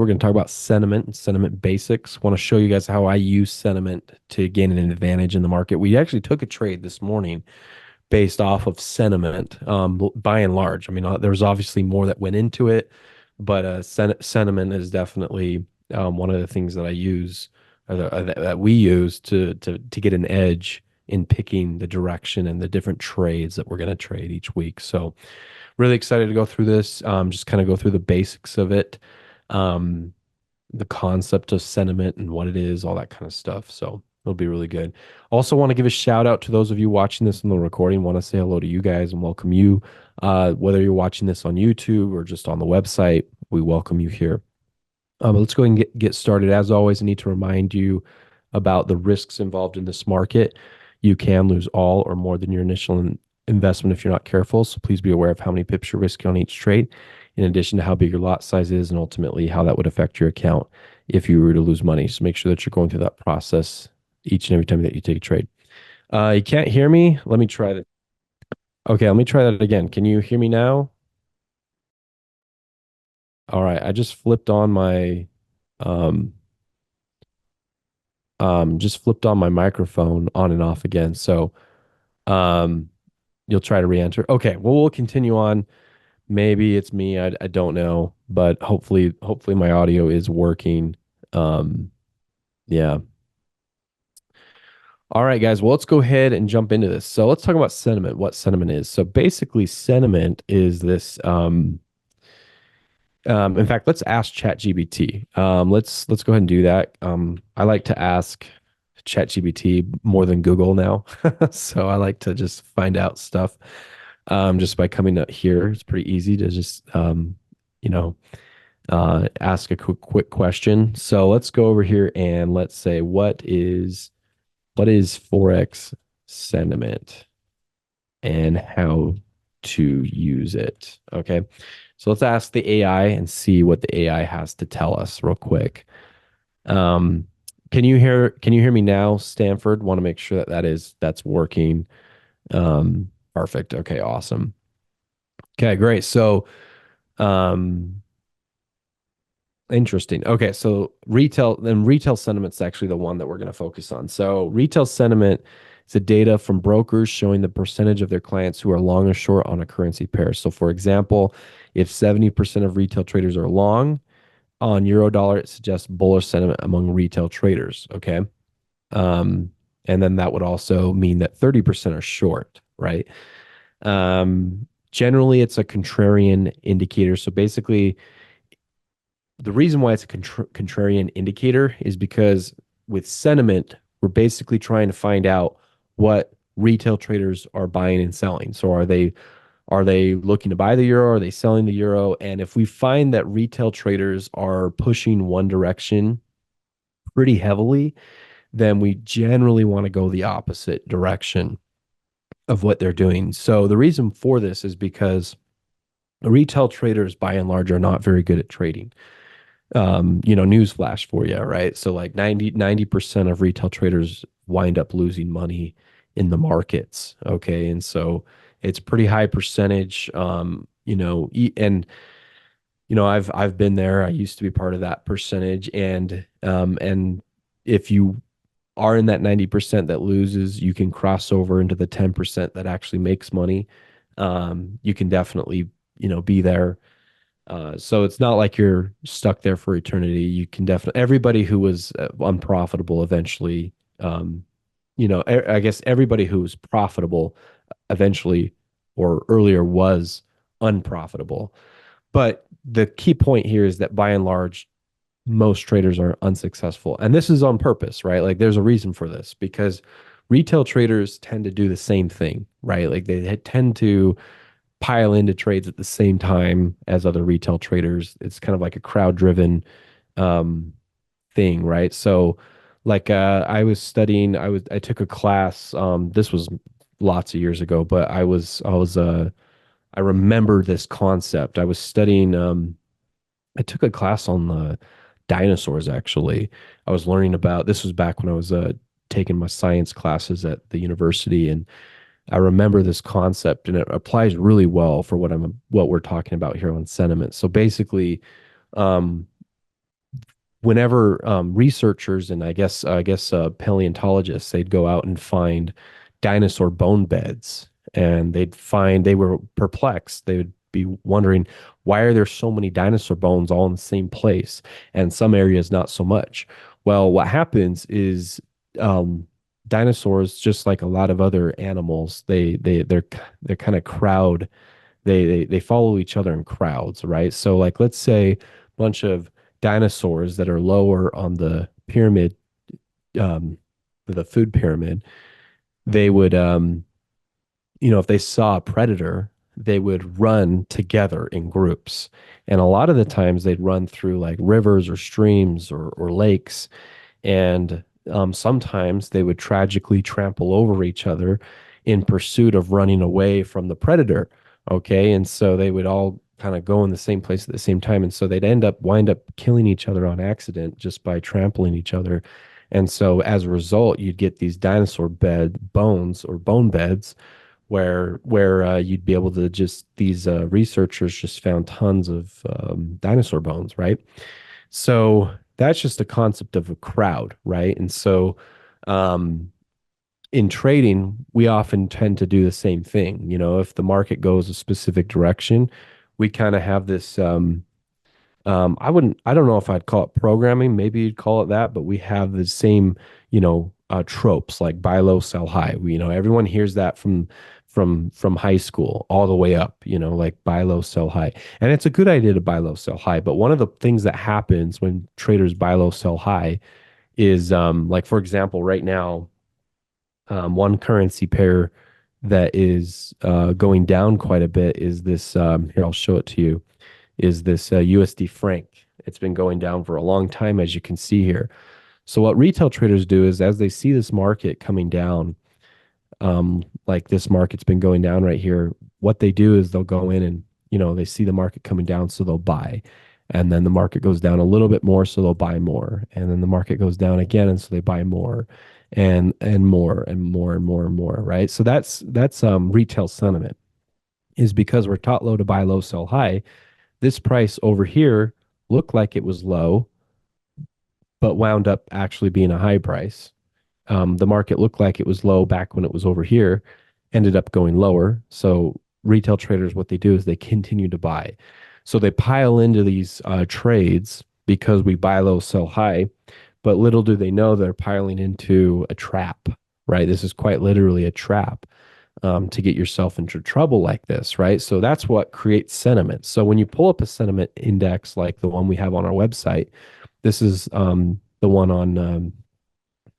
We're going to talk about sentiment and sentiment basics. Want to show you guys how I use sentiment to gain an advantage in the market. We actually took a trade this morning based off of sentiment, by and large. I mean, there was obviously more that went into it, but sentiment is definitely one of the things that I use, that we use to get an edge in picking the direction and the different trades that we're going to trade each week. So really excited to go through this. Just kind of go through the basics of it, um, the concept of sentiment and what it is, all that kind of stuff. So it'll be really good. Also, want to give a shout out to those of you watching this in the recording. Want to say hello to you guys and welcome you. Whether you're watching this on YouTube or just on the website, we welcome you here. Let's go ahead and get started. As always, I need to remind you about the risks involved in this market. You can lose all or more than your initial investment if you're not careful. So please be aware of how many pips you're risking on each trade, in addition to how big your lot size is and ultimately how that would affect your account if you were to lose money. So make sure that you're going through that process each and every time that you take a trade. You can't hear me? Let me try that. Okay, let me try that again. Can you hear me now? All right, I just flipped on my um just flipped on my microphone on and off again. So um you'll try to re-enter. Okay, well we'll continue on. Maybe it's me. I don't know, but hopefully my audio is working. Um yeah. All right, guys. Well, let's go ahead and jump into this. So let's talk about sentiment, what sentiment is. So basically, sentiment is this. In fact, let's ask ChatGPT. Let's go ahead and do that. I like to ask ChatGPT more than Google now, so I like to just find out stuff just by coming up here. It's pretty easy to just you know ask a quick question. So let's go over here and let's say what is forex sentiment and how to use it. Okay. So let's ask the AI and see what the AI has to tell us real quick. Um, can you hear me now, Stanford? Want to make sure that that's working. Perfect. Okay, awesome. Okay, great. So, um, interesting. Okay, so retail sentiment's actually the one that we're going to focus on. So retail sentiment is the data from brokers showing the percentage of their clients who are long or short on a currency pair. So for example, if 70% of retail traders are long on euro dollar, it suggests bullish sentiment among retail traders. Okay. Um, and then that would also mean that 30% are short, right? Generally it's a contrarian indicator. So basically, the reason why it's a contrarian indicator is because with sentiment, we're basically trying to find out what retail traders are buying and selling. So are they looking to buy the euro? Are they selling the euro? And if we find that retail traders are pushing one direction pretty heavily, then we generally want to go the opposite direction of what they're doing. So the reason for this is because retail traders by and large are not very good at trading. Newsflash for you, right? So like 90% of retail traders wind up losing money in the markets. Okay. And so it's pretty high percentage. I've been there. I used to be part of that percentage. And if you are in that 90% that loses, you can cross over into the 10% that actually makes money. You can definitely, be there, so it's not like you're stuck there for eternity. You can definitely, everybody who was unprofitable eventually, I guess everybody who was profitable eventually or earlier was unprofitable. But the key point here is that by and large, most traders are unsuccessful. And this is on purpose, right? Like there's a reason for this because retail traders tend to do the same thing, right? Like they tend to pile into trades at the same time as other retail traders. It's kind of like a crowd driven um, thing, right? So, like I took a class. This was lots of years ago, but I remember this concept. I was studying. I took a class on the dinosaurs. Actually, I was learning about. This was back when I was taking my science classes at the university, and I remember this concept and it applies really well for what we're talking about here on sentiment. So basically, um, whenever researchers and I guess paleontologists, they'd go out and find dinosaur bone beds, and they were perplexed. They would be wondering, why are there so many dinosaur bones all in the same place and some areas not so much? Well, what happens is um, dinosaurs, just like a lot of other animals, they're kind of crowd. They follow each other in crowds, right? So like let's say a bunch of dinosaurs that are lower on the pyramid, um, the food pyramid, they would if they saw a predator, they would run together in groups. And a lot of the times they'd run through like rivers or streams or lakes, and sometimes they would tragically trample over each other in pursuit of running away from the predator. Okay. And so they would all kind of go in the same place at the same time. And so they'd wind up killing each other on accident just by trampling each other. And so as a result, you'd get these dinosaur bed bones or bone beds where you'd be able to just these researchers just found tons of dinosaur bones, right? So that's just the concept of a crowd, right? And so um, in trading, we often tend to do the same thing. If the market goes a specific direction, we kind of have this. I don't know if I'd call it programming. Maybe you'd call it that, but we have the same, tropes like buy low, sell high. Everyone hears that from high school all the way up, like buy low, sell high. And it's a good idea to buy low, sell high. But one of the things that happens when traders buy low, sell high is like, for example, right now, one currency pair that is going down quite a bit is this. Here, I'll show it to you. Is this USD franc? It's been going down for a long time, as you can see here. So what retail traders do is, as they see this market coming down, like this market's been going down right here, what they do is they'll go in and, they see the market coming down, so they'll buy. And then the market goes down a little bit more, so they'll buy more. And then the market goes down again, and so they buy more and more and more and more and more, right? So that's retail sentiment, is because we're taught low to buy low, sell high. This price over here looked like it was low, but wound up actually being a high price. The market looked like it was low back when it was over here, ended up going lower. So retail traders, what they do is they continue to buy. So they pile into these trades because we buy low, sell high. But little do they know they're piling into a trap, right? This is quite literally a trap to get yourself into trouble like this, right? So that's what creates sentiment. So when you pull up a sentiment index like the one we have on our website, this is the one on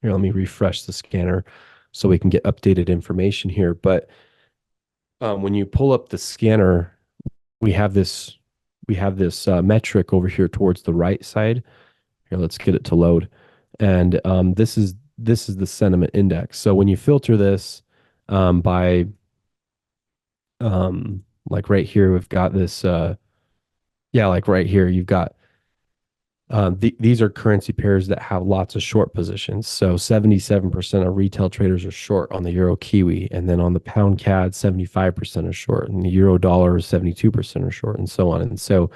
here. Let me refresh the scanner so we can get updated information here. But when you pull up the scanner, we have this metric over here towards the right side. Here, let's get it to load. And this is the sentiment index. So when you filter this by like right here, we've got this yeah, like right here, you've got these are currency pairs that have lots of short positions. So 77% of retail traders are short on the euro kiwi, and then on the pound CAD, 75% are short, and the euro dollar, 72% are short, and so on. And so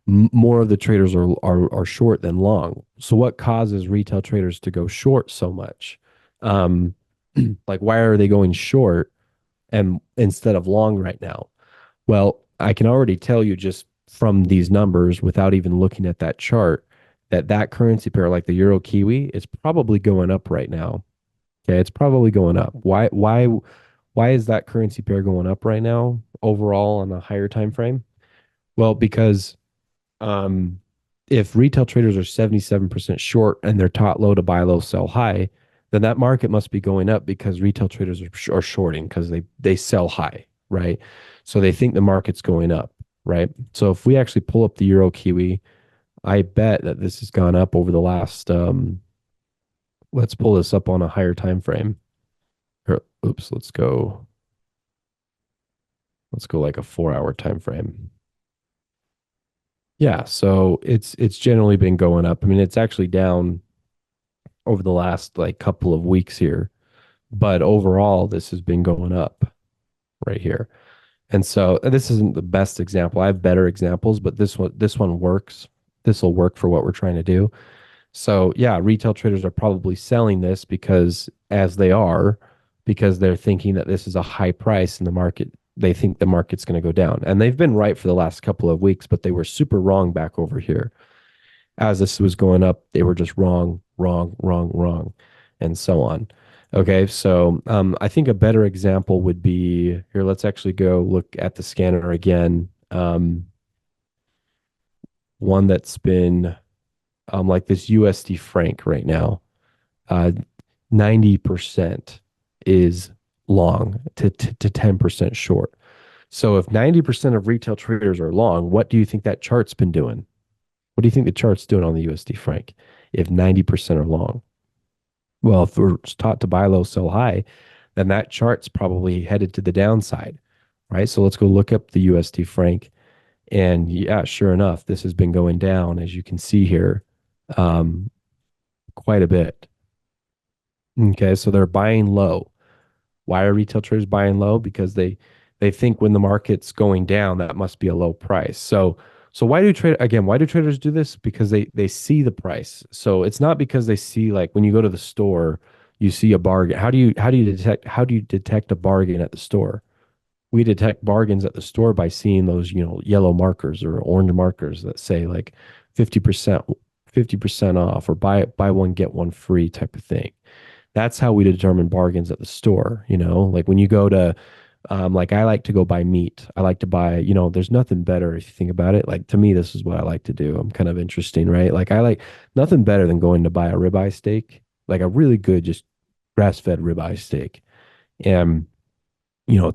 more of the traders are short than long. So what causes retail traders to go short so much? Um, like why are they going short and instead of long right now? Well, I can already tell you just from these numbers without even looking at that chart that that currency pair, like the euro kiwi, is probably going up right now. Okay, it's probably going up. Why is that currency pair going up right now overall on a higher time frame? Well, because um, if retail traders are 77% short and they're taught low to buy low, sell high, then that market must be going up because retail traders are shorting because they sell high, right? So they think the market's going up, right? So if we actually pull up the Euro Kiwi, I bet that this has gone up over the last let's pull this up on a higher time frame. Oops, let's go like a 4 hour time frame. Yeah, so it's generally been going up. I mean, it's actually down over the last like couple of weeks here, but overall this has been going up right here. And so this isn't the best example. I have better examples, but this one works. This will work for what we're trying to do. So yeah, retail traders are probably selling this because they're thinking that this is a high price in the market. They think the market's going to go down. And they've been right for the last couple of weeks, but they were super wrong back over here. As this was going up, they were just wrong, wrong, wrong, wrong, and so on. Okay, so I think a better example would be here. Let's actually go look at the scanner again. One that's been like this USD franc right now. Uh, 90% is long to 10% short. So if 90% of retail traders are long, what do you think that chart's been doing? What do you think the chart's doing on the USD franc if 90% are long? Well, if we're taught to buy low, sell high, then that chart's probably headed to the downside, right? So let's go look up the USD franc. And yeah, sure enough, this has been going down, as you can see here, um, quite a bit. Okay, so they're buying low. Why are retail traders buying low? Because they think when the market's going down, that must be a low price. So why do traders do this? Because they see the price. So it's not because they see like when you go to the store, you see a bargain. How do you detect a bargain at the store? We detect bargains at the store by seeing those, yellow markers or orange markers that say like 50%, 50% off or buy one, get one free type of thing. That's how we determine bargains at the store. Like when you go to, like I like to go buy meat. I like to buy, there's nothing better if you think about it. Like to me, this is what I like to do. I'm kind of interesting, right? Like I like nothing better than going to buy a ribeye steak, like a really good, just grass-fed ribeye steak. And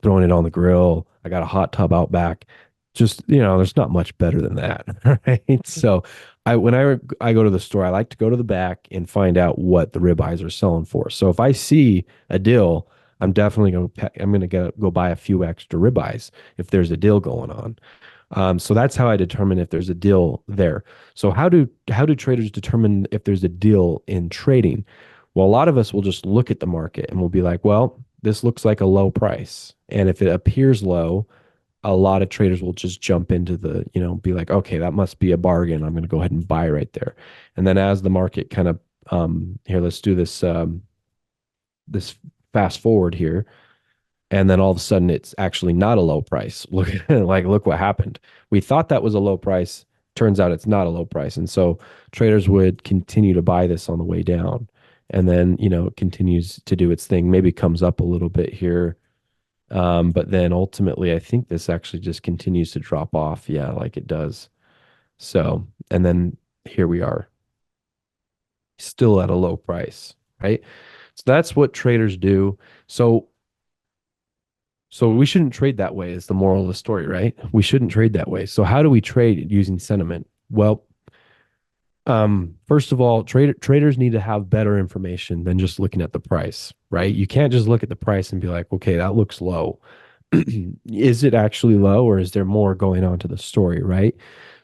throwing it on the grill. I got a hot tub out back. Just, there's not much better than that, right? So when I go to the store, I like to go to the back and find out what the ribeyes are selling for. So if I see a deal, I'm going to go buy a few extra ribeyes if there's a deal going on. So that's how I determine if there's a deal there. So how do traders determine if there's a deal in trading? Well, a lot of us will just look at the market and we'll be like, well, this looks like a low price. And if it appears low, a lot of traders will just jump into be like, okay, that must be a bargain. I'm going to go ahead and buy right there. And then as the market kind of, here, let's do this fast forward here. And then all of a sudden it's actually not a low price. Look what happened. We thought that was a low price. Turns out it's not a low price. And so traders would continue to buy this on the way down. And then, it continues to do its thing, maybe comes up a little bit here. But then ultimately, I think this actually just continues to drop off. Yeah, like it does. So, and then here we are, still at a low price, right? So that's what traders do. So we shouldn't trade that way is the moral of the story, right? We shouldn't trade that way. So how do we trade using sentiment? Well, first of all, traders need to have better information than just looking at the price, right? You can't just look at the price and be like, okay, that looks low. Is it actually low or is there more going on to the story, right?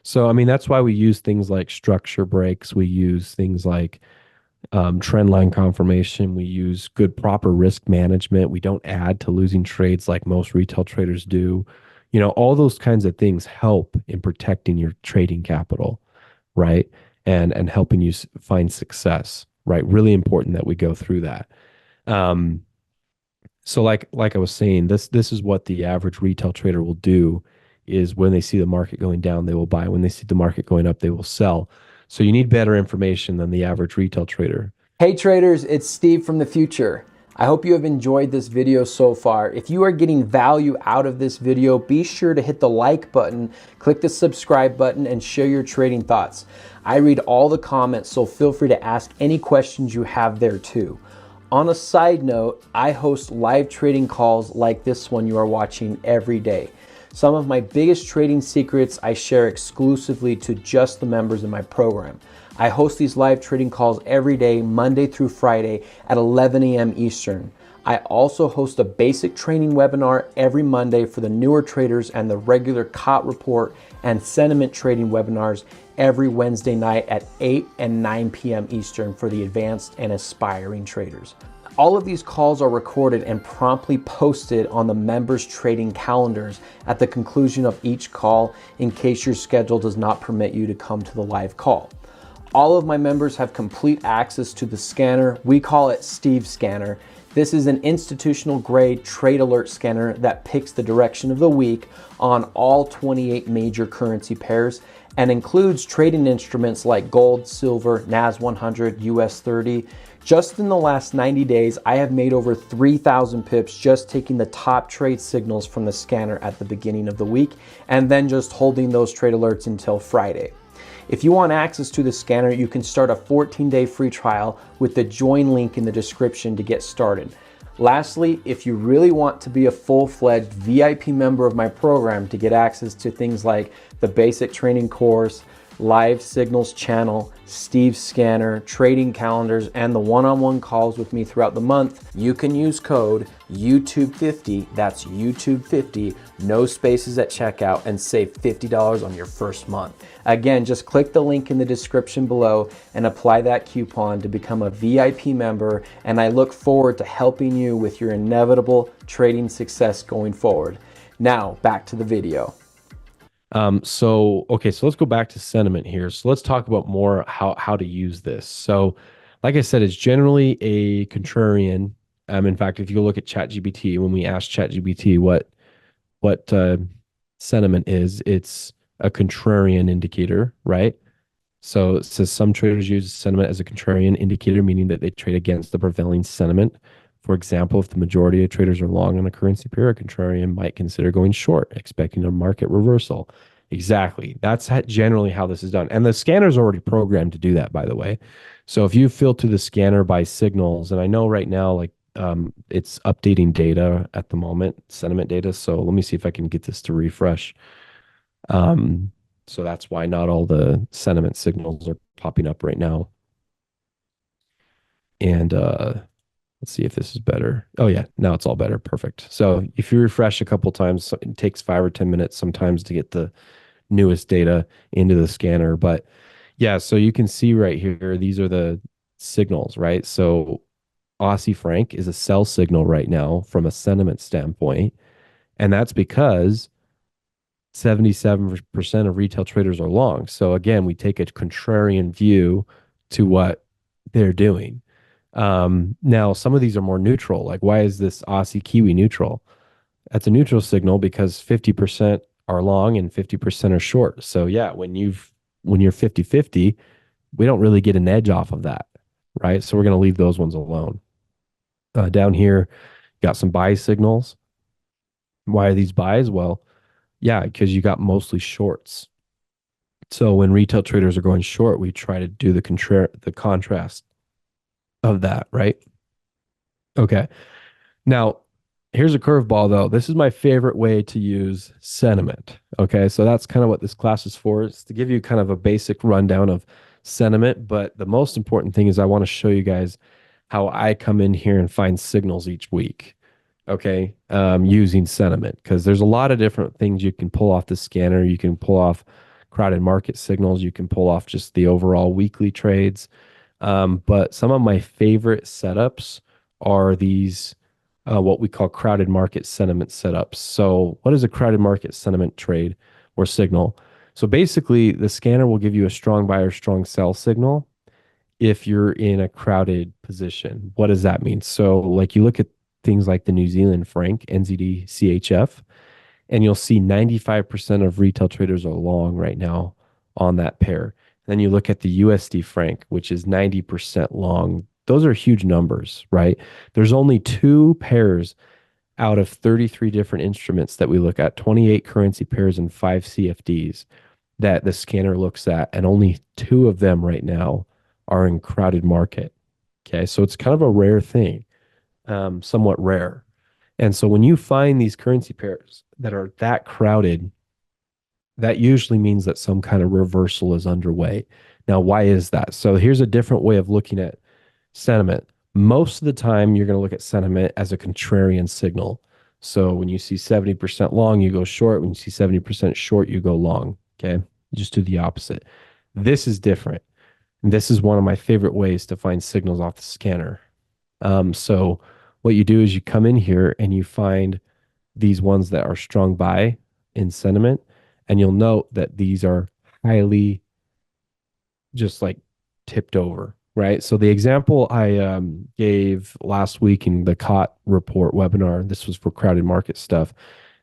So, I mean, that's why we use things like structure breaks. We use things like trend line confirmation. We use good, proper risk management. We don't add to losing trades like most retail traders do. All those kinds of things help in protecting your trading capital, right? And helping you find success, right? Really important that we go through that. Um, so like I was saying, this is what the average retail trader will do is when they see the market going down, they will buy. When they see the market going up, they will sell. So you need better information than the average retail trader. Hey traders, it's Steve from the future. I hope you have enjoyed this video so far. If you are getting value out of this video, be sure to hit the like button, click the subscribe button, and share your trading thoughts. I read all the comments, so feel free to ask any questions you have there too. On a side note, I host live trading calls like this one you are watching every day. Some of my biggest trading secrets I share exclusively to just the members in my program. I host these live trading calls every day, Monday through Friday at 11 a.m. Eastern. I also host a basic training webinar every Monday for the newer traders and the regular COT report and sentiment trading webinars every Wednesday night at 8 and 9 p.m. Eastern for the advanced and aspiring traders. All of these calls are recorded and promptly posted on the members' trading calendars at the conclusion of each call in case your schedule does not permit you to come to the live call. All of my members have complete access to the scanner. We call it Steve's Scanner. This is an institutional grade trade alert scanner that picks the direction of the week on all 28 major currency pairs and includes trading instruments like gold, silver, NAS 100, US 30. Just in the last 90 days, I have made over 3,000 pips just taking the top trade signals from the scanner at the beginning of the week and then just holding those trade alerts until Friday. If you want access to the scanner, you can start a 14-day free trial with the join link in the description to get started. Lastly, if you really want to be a full-fledged VIP member of my program to get access to things like the basic training course, live signals channel, Steve's scanner, trading calendars, and the one-on-one calls with me throughout the month, you can use code YouTube50, that's YouTube50, no spaces at checkout, and save $50 on your first month. Again, just click the link in the description below and apply that coupon to become a VIP member, and I look forward to helping you with your inevitable trading success going forward. Now, back to the video. Okay, so let's go back to sentiment here. So let's talk about more how to use this. So, like I said, it's generally a contrarian. In fact, if you look at ChatGPT, when we ask ChatGPT what sentiment is, it's a contrarian indicator, right? So it says some traders use sentiment as a contrarian indicator, meaning that they trade against the prevailing sentiment. For example, if the majority of traders are long on a currency pair, a contrarian might consider going short, expecting a market reversal. Exactly. That's generally how this is done. And the scanner is already programmed to do that, by the way. So if you filter the scanner by signals, and I know right now, like it's updating data at the moment, sentiment data. So let me see if I can get this to refresh. Um, so that's why not all the sentiment signals are popping up right now. And let's see if this is better. Oh yeah, now it's all better. Perfect. So if you refresh a couple times, it takes 5 or 10 minutes sometimes to get the newest data into the scanner. But yeah, so you can see right here, these are the signals, right? So Aussie franc is a sell signal right now from a sentiment standpoint. And that's because 77% of retail traders are long. So again, we take a contrarian view to what they're doing. Now, some of these are more neutral. Like, why is this Aussie Kiwi neutral? That's a neutral signal because 50% are long and 50% are short. So yeah, when you're 50-50, we don't really get an edge off of that, right? So we're going to leave those ones alone. Down here, got some buy signals. Why are these buys? Well, yeah, because you got mostly shorts. So when retail traders are going short, we try to do the contrast of that, right? Okay. Now, here's a curveball though. This is my favorite way to use sentiment. Okay. So that's kind of what this class is for. It's to give you kind of a basic rundown of sentiment. But the most important thing is I want to show you guys how I come in here and find signals each week. Okay. Using sentiment, because there's a lot of different things you can pull off the scanner. You can pull off crowded market signals. You can pull off just the overall weekly trades. But some of my favorite setups are these what we call crowded market sentiment setups. So, what is a crowded market sentiment trade or signal? So, basically, the scanner will give you a strong buy or strong sell signal if you're in a crowded position. What does that mean? So, like you look at things like the New Zealand franc, NZD CHF, and you'll see 95% of retail traders are long right now on that pair. Then you look at the USD franc, which is 90% long. Those are huge numbers, right? There's only two pairs out of 33 different instruments that we look at, 28 currency pairs and 5 CFDs that the scanner looks at, and only two of them right now are in crowded market. Okay, so it's kind of a rare thing, somewhat rare. And so when you find these currency pairs that are that crowded, that usually means that some kind of reversal is underway. Now, why is that? So here's a different way of looking at sentiment. Most of the time, you're going to look at sentiment as a contrarian signal. So when you see 70% long, you go short. When you see 70% short, you go long. Okay. Just do the opposite. This is different. And this is one of my favorite ways to find signals off the scanner. So what you do is you come in here and you find these ones that are strong buy in sentiment, and you'll note that these are highly just like tipped over, right? So the example I gave last week in the COT report webinar, this was for crowded market stuff.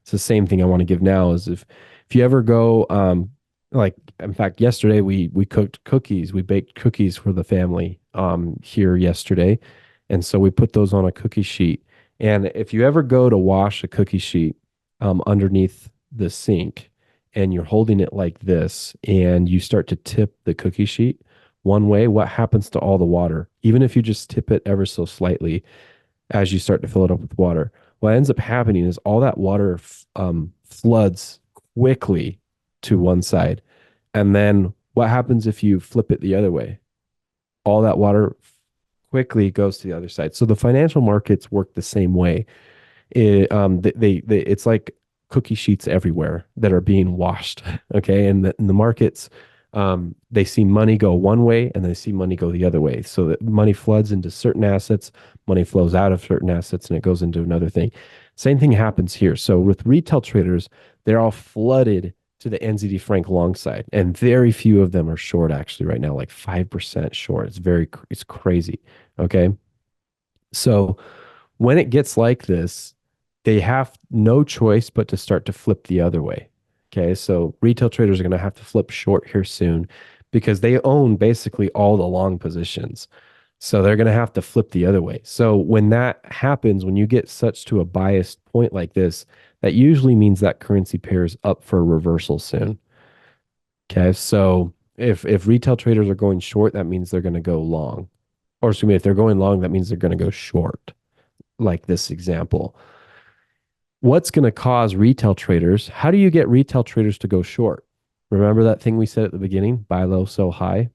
It's the same thing I want to give now is if you ever go like in fact yesterday we cooked cookies. We baked cookies for the family here yesterday. And so we put those on a cookie sheet. And if you ever go to wash a cookie sheet underneath the sink and you're holding it like this and you start to tip the cookie sheet one way, what happens to all the water? Even if you just tip it ever so slightly as you start to fill it up with water, what ends up happening is all that water floods quickly to one side. And then what happens if you flip it the other way? All that water quickly goes to the other side. So the financial markets work the same way. It's like cookie sheets everywhere that are being washed. Okay. And the markets, they see money go one way and they see money go the other way. So that money floods into certain assets, money flows out of certain assets, and it goes into another thing. Same thing happens here. So with retail traders, they're all flooded to the NZD Frank long side, and very few of them are short actually right now, like 5% short. It's crazy. Okay. So when it gets like this, they have no choice but to start to flip the other way. Okay. So retail traders are going to have to flip short here soon because they own basically all the long positions. So they're going to have to flip the other way. So when that happens, when you get such to a biased point like this, that usually means that currency pair is up for a reversal soon. Okay. So if retail traders are going short, that means they're going to go long. Or excuse me, if they're going long, that means they're going to go short, like this example. What's going to cause retail traders? How do you get retail traders to go short? Remember that thing we said at the beginning, buy low, sell high?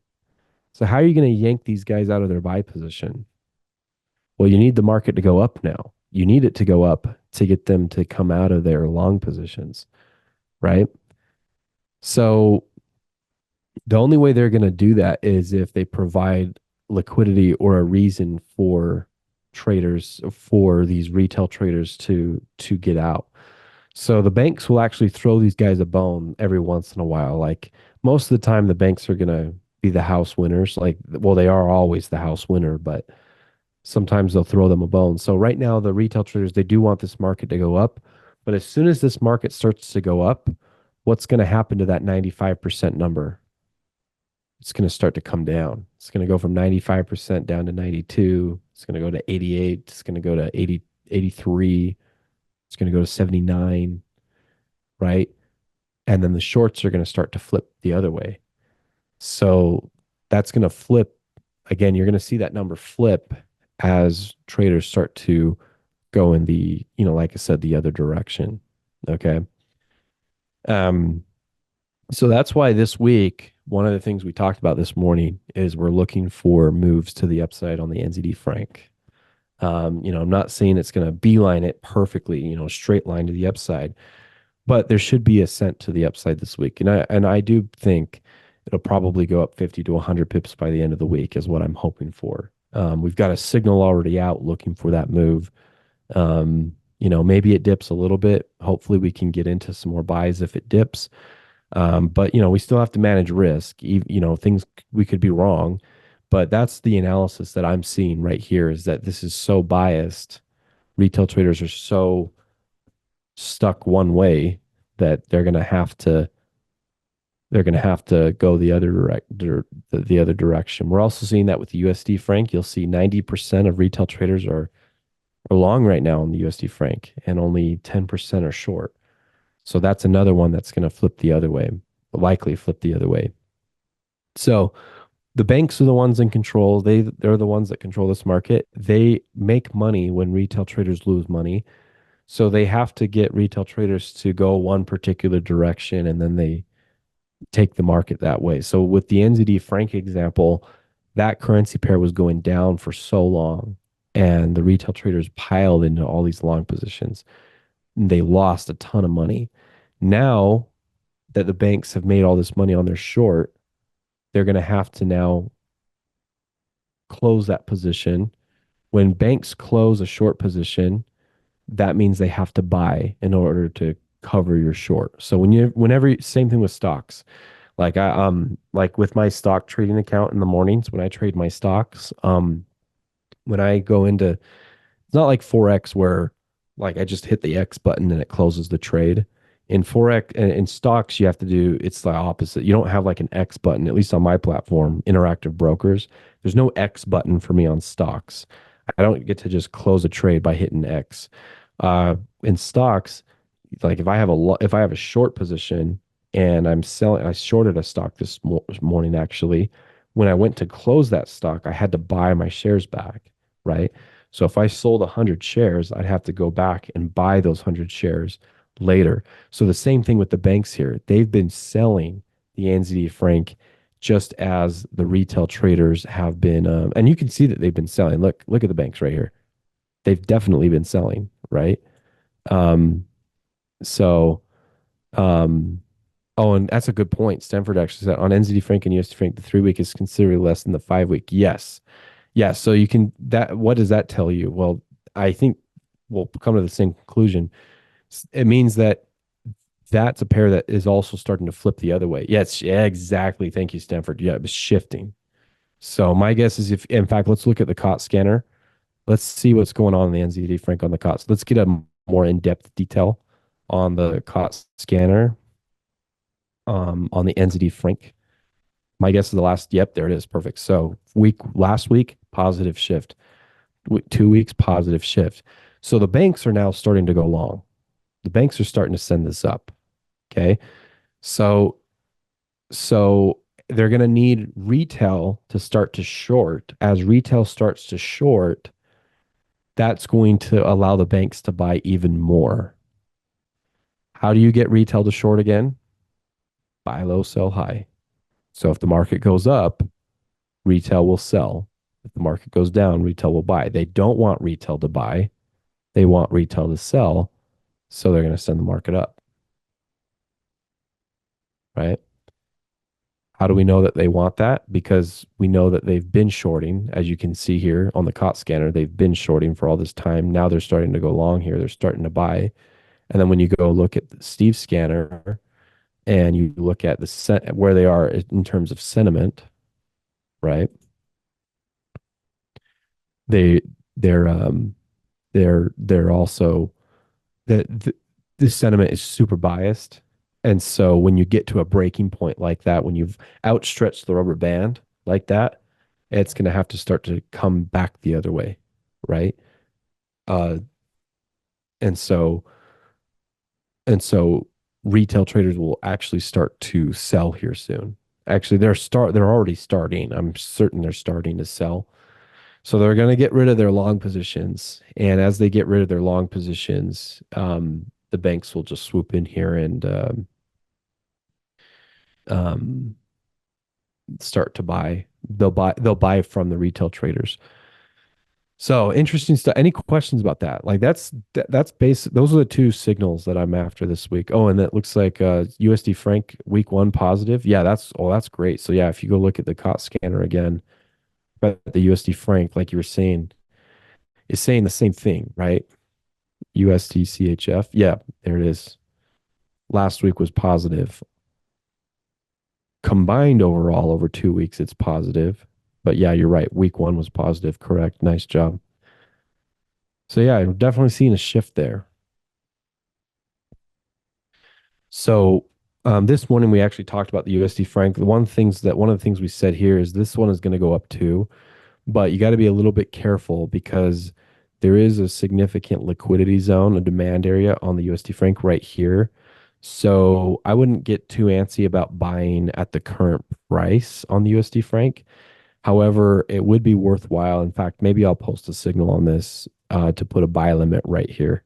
So how are you going to yank these guys out of their buy position? Well, you need the market to go up now. You need it to go up to get them to come out of their long positions, right? So the only way they're going to do that is if they provide liquidity or a reason for traders, for these retail traders to get out. So the banks will actually throw these guys a bone every once in a while. Like most of the time, the banks are going to be the house winners. Like, well, they are always the house winner, but sometimes they'll throw them a bone. So right now, the retail traders, they do want this market to go up. But as soon as this market starts to go up, what's going to happen to that 95% number? It's going to start to come down. It's going to go from 95% down to 92. It's going to go to 88. It's going to go to 80, 83. It's going to go to 79, right? And then the shorts are going to start to flip the other way. So that's going to flip again. You're going to see that number flip as traders start to go in the, like I said, the other direction. Okay. Um, so that's why this week, one of the things we talked about this morning is we're looking for moves to the upside on the NZD franc. I'm not saying it's going to beeline it perfectly, straight line to the upside, but there should be ascent to the upside this week. And I do think it'll probably go up 50 to 100 pips by the end of the week is what I'm hoping for. We've got a signal already out looking for that move. Maybe it dips a little bit. Hopefully we can get into some more buys if it dips. But we still have to manage risk. Things we could be wrong, but that's the analysis that I'm seeing right here is that this is so biased. Retail traders are so stuck one way that they're going to have to go the other direction. We're also seeing that with the USD franc. You'll see 90% of retail traders are long right now on the USD franc and only 10% are short. So that's another one that's going to flip the other way, likely flip the other way. So the banks are the ones in control. They're the ones that control this market. They make money when retail traders lose money. So they have to get retail traders to go one particular direction and then they take the market that way. So with the NZD franc example, that currency pair was going down for so long and the retail traders piled into all these long positions. And they lost a ton of money. Now that the banks have made all this money on their short, they're going to have to now close that position. When banks close a short position, that means they have to buy in order to cover your short. So same thing with stocks. Like with my stock trading account in the mornings when I trade my stocks, when I go into, it's not like Forex where like I just hit the X button and it closes the trade. In Forex and in stocks, you have to do it's the opposite. You don't have like an X button, at least on my platform, Interactive Brokers. There's no X button for me on stocks. I don't get to just close a trade by hitting X. In stocks, like if I have a short position and I'm selling, I shorted a stock this morning actually. When I went to close that stock, I had to buy my shares back, right? So if I sold 100 shares, I'd have to go back and buy those 100 shares later. So the same thing with the banks here. They've been selling the NZD franc just as the retail traders have been, and you can see that they've been selling. Look at the banks right here. They've definitely been selling, right? Um, so, um, oh, and that's a good point. Stanford actually said on NZD franc and USD franc, the 3 week is considerably less than the 5 week. Yes. Yeah. So you can, that, what does that tell you? Well, I think we'll come to the same conclusion. It means that that's a pair that is also starting to flip the other way. Yes. Yeah, exactly. Thank you, Stanford. Yeah. It was shifting. So my guess is if, in fact, let's look at the COT scanner. Let's see what's going on in the NZD franc on the COTS. Let's get a more in-depth detail on the COT scanner on the NZD franc. My guess is the last. Yep, there it is. Perfect. So last week, positive shift. 2 weeks, positive shift. So the banks are now starting to go long. The banks are starting to send this up. Okay. So so they're going to need retail to start to short. As retail starts to short, that's going to allow the banks to buy even more. How do you get retail to short again? Buy low, sell high. So if the market goes up, retail will sell. If the market goes down, retail will buy. They don't want retail to buy. They want retail to sell. So they're going to send the market up, right? How do we know that they want that? Because we know that they've been shorting, as you can see here on the COT scanner. They've been shorting for all this time. Now they're starting to go long here. They're starting to buy. And then when you go look at Steve's scanner and you look at where they are in terms of sentiment, right? They they're they're also the this sentiment is super biased. And so when you get to a breaking point like that, when you've outstretched the rubber band like that, it's going to have to start to come back the other way, right? Uh, and so and so retail traders will actually start to sell here soon. Actually, they're already starting. I'm certain they're starting to sell. So they're going to get rid of their long positions, and as they get rid of their long positions, the banks will just swoop in here and um, start to buy. They'll buy from the retail traders. So interesting stuff. Any questions about that? Like that's basic. Those are the two signals that I'm after this week. Oh, and that looks like USD franc week one positive. Yeah, that's great. So yeah, if you go look at the COT scanner again, but the USD franc, like you were saying, is saying the same thing, right? USD CHF. Yeah, there it is. Last week was positive. Combined overall over 2 weeks, it's positive. But yeah, you're right. Week one was positive. Correct. Nice job. So yeah, I'm definitely seeing a shift there. So this morning we actually talked about the USD franc. One of the things we said here is this one is going to go up too, but you got to be a little bit careful because there is a significant liquidity zone, a demand area on the USD franc right here. So I wouldn't get too antsy about buying at the current price on the USD franc. However, it would be worthwhile. In fact, maybe I'll post a signal on this to put a buy limit right here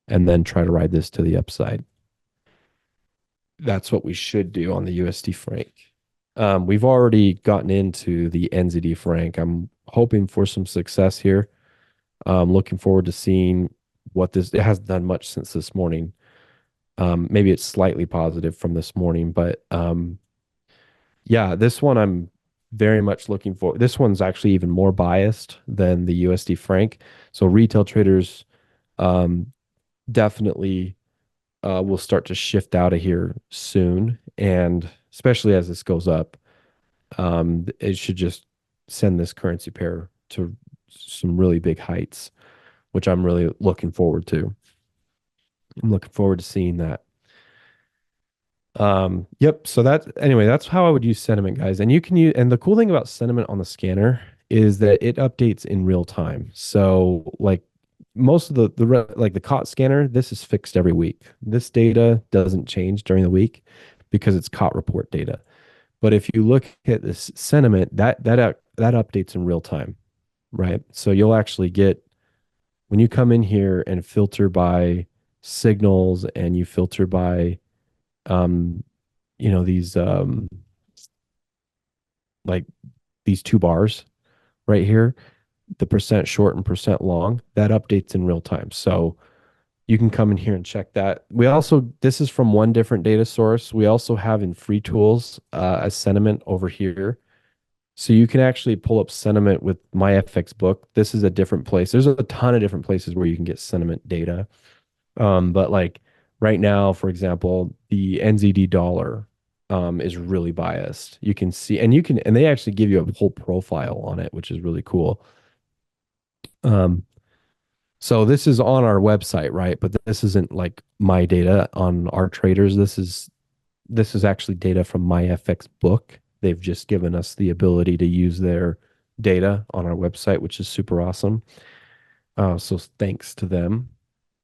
and then try to ride this to the upside. That's what we should do on the USD franc. We've already gotten into the NZD franc. I'm hoping for some success here. Looking forward to seeing what this. It hasn't done much since this morning. Maybe it's slightly positive from this morning, but yeah, this one I'm very much looking for. This one's actually even more biased than the USD franc. So retail traders um, definitely will start to shift out of here soon, and especially as this goes up. It should just send this currency pair to some really big heights, which I'm really looking forward to. I'm looking forward to seeing that. Yep. So that anyway, that's how I would use sentiment, guys. And you can use, and the cool thing about sentiment on the scanner is that it updates in real time. So like most of like the COT scanner, this is fixed every week. This data doesn't change during the week because it's COT report data. But if you look at this sentiment, that updates in real time, right? So you'll actually get when you come in here and filter by signals and you filter by um these like these two bars right here, the percent short and percent long, that updates in real time. So you can come in here and check that. We also, this is from one different data source. We also have in free tools a sentiment over here. So you can actually pull up sentiment with my FX book. This is a different place. There's a ton of different places where you can get sentiment data. But like right now, for example, the NZD dollar is really biased. You can see, and they actually give you a whole profile on it, which is really cool. Um, so this is on our website, right? But this isn't like my data on our traders. This is actually data from my FX book. They've just given us the ability to use their data on our website, which is super awesome. So thanks to them.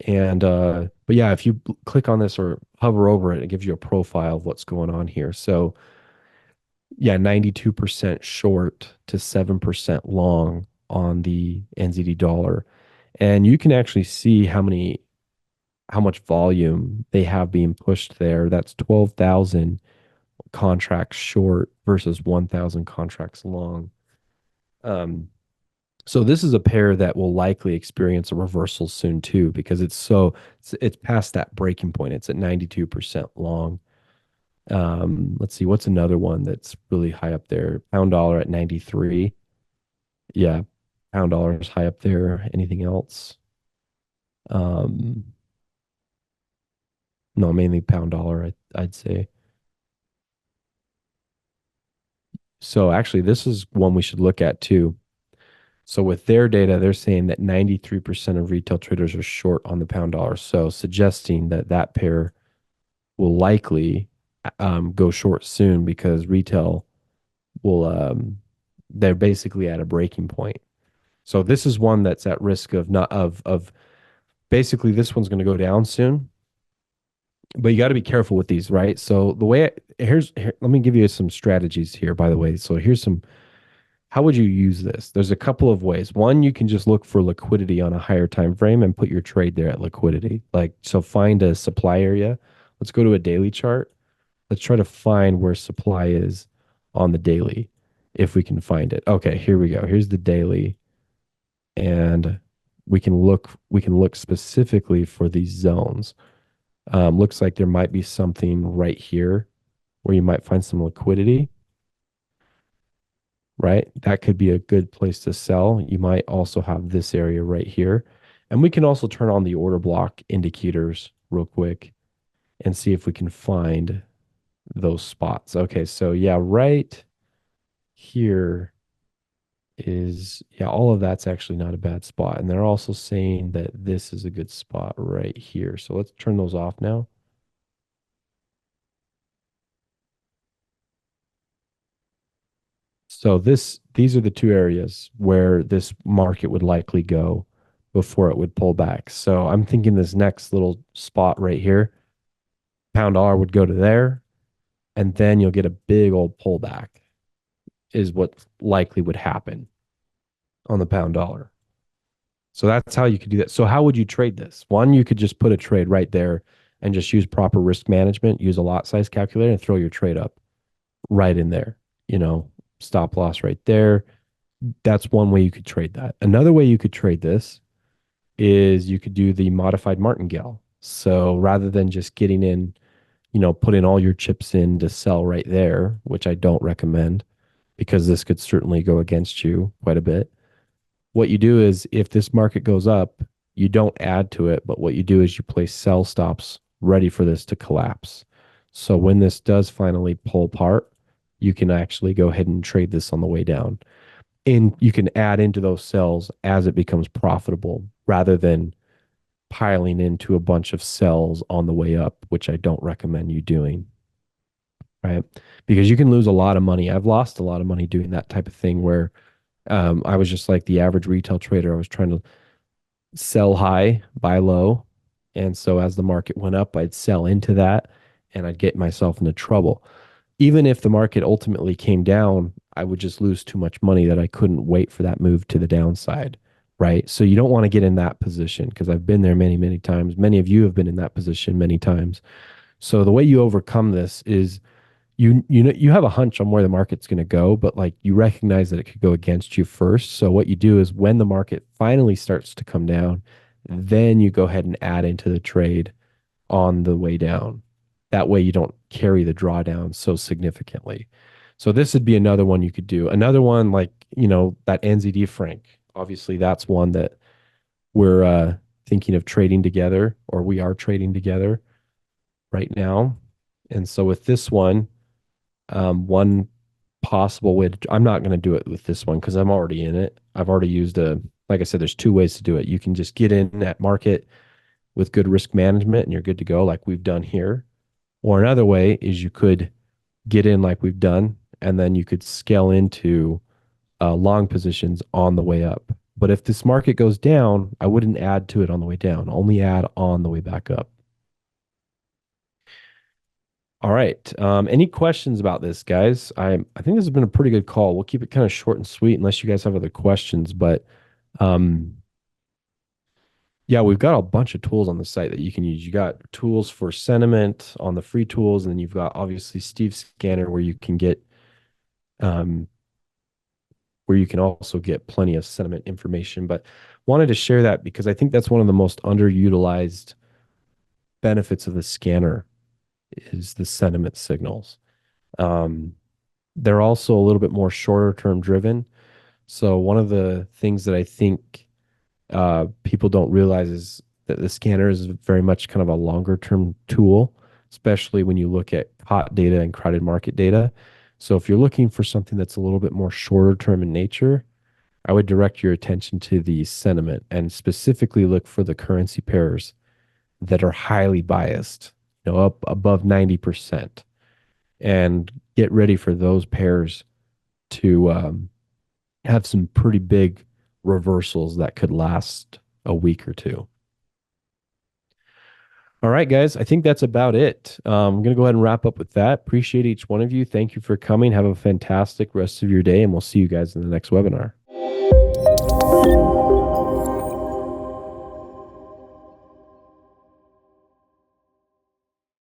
And but yeah, if you click on this or hover over it, it gives you a profile of what's going on here. So yeah, 92% short to 7% long on the NZD dollar. And you can actually see how much volume they have being pushed there. That's 12,000 contracts short versus 1,000 contracts long. Um, So this is a pair that will likely experience a reversal soon too, because it's past that breaking point. It's at 92% long. Let's see, what's another one that's really high up there? Pound dollar at 93. Yeah, pound dollar is high up there. Anything else? Um, no, mainly pound dollar, I'd say. So actually, this is one we should look at too. So with their data, they're saying that 93% of retail traders are short on the pound dollar. So suggesting that that pair will likely go short soon because retail will they're basically at a breaking point. So this is one that's at risk of not of basically this one's going to go down soon. But you got to be careful with these, right? So the way let me give you some strategies here, by the way. So here's some how would you use this? There's a couple of ways. One, you can just look for liquidity on a higher time frame and put your trade there at liquidity. Like so find a supply area. Let's go to a daily chart. Let's try to find where supply is on the daily, if we can find it. Okay, here we go. Here's the daily, and we can look specifically for these zones. Looks like there might be something right here where you might find some liquidity, right? That could be a good place to sell. You might also have this area right here. And we can also turn on the order block indicators real quick and see if we can find those spots. Okay, so yeah, right here is, yeah, all of that's actually not a bad spot. And they're also saying that this is a good spot right here. So let's turn those off now. So these are the two areas where this market would likely go before it would pull back. So I'm thinking this next little spot right here, pound dollar would go to there, and then you'll get a big old pullback is what likely would happen on the pound dollar. So that's how you could do that. So how would you trade this? One, you could just put a trade right there and just use proper risk management, use a lot size calculator and throw your trade up right in there. You know, stop loss right there. That's one way you could trade that. Another way you could trade this is you could do the modified martingale. So rather than just getting in, putting all your chips in to sell right there, which I don't recommend because this could certainly go against you quite a bit. What you do is if this market goes up, you don't add to it, but what you do is you place sell stops ready for this to collapse. So when this does finally pull apart, you can actually go ahead and trade this on the way down. And you can add into those sells as it becomes profitable rather than piling into a bunch of sells on the way up, which I don't recommend you doing, right? Because you can lose a lot of money. I've lost a lot of money doing that type of thing where I was just like the average retail trader. I was trying to sell high, buy low. And so as the market went up, I'd sell into that and I'd get myself into trouble. Even if the market ultimately came down, I would just lose too much money that I couldn't wait for that move to the downside. Right. So you don't want to get in that position because I've been there many, many times. Many of you have been in that position many times. So the way you overcome this is you know you have a hunch on where the market's going to go, but like you recognize that it could go against you first. So what you do is when the market finally starts to come down, then you go ahead and add into the trade on the way down. That way you don't carry the drawdown so significantly. So this would be another one you could do. Another one like, that NZD franc. Obviously that's one that we're thinking of trading together, or we are trading together right now. And so with this one possible way to, I'm not going to do it with this one because I'm already in it. I've already used like I said, there's two ways to do it. You can just get in that market with good risk management and you're good to go, like we've done here. Or another way is you could get in like we've done, and then you could scale into long positions on the way up. But if this market goes down, I wouldn't add to it on the way down, only add on the way back up. All right. Any questions about this, guys? I think this has been a pretty good call. We'll keep it kind of short and sweet unless you guys have other questions. But um, yeah, we've got a bunch of tools on the site that you can use. You got tools for sentiment on the free tools, and then you've got obviously Steve's Scanner where you can get um, where you can also get plenty of sentiment information. But wanted to share that because I think that's one of the most underutilized benefits of the scanner is the sentiment signals. Um, they're also a little bit more shorter term driven. So one of the things that I think people don't realize is that the scanner is very much kind of a longer term tool, especially when you look at hot data and crowded market data. So if you're looking for something that's a little bit more shorter term in nature, I would direct your attention to the sentiment and specifically look for the currency pairs that are highly biased, up above 90%, and get ready for those pairs to have some pretty big reversals that could last a week or two. All right, guys, I think that's about it. I'm going to go ahead and wrap up with that. Appreciate each one of you. Thank you for coming. Have a fantastic rest of your day, and we'll see you guys in the next webinar.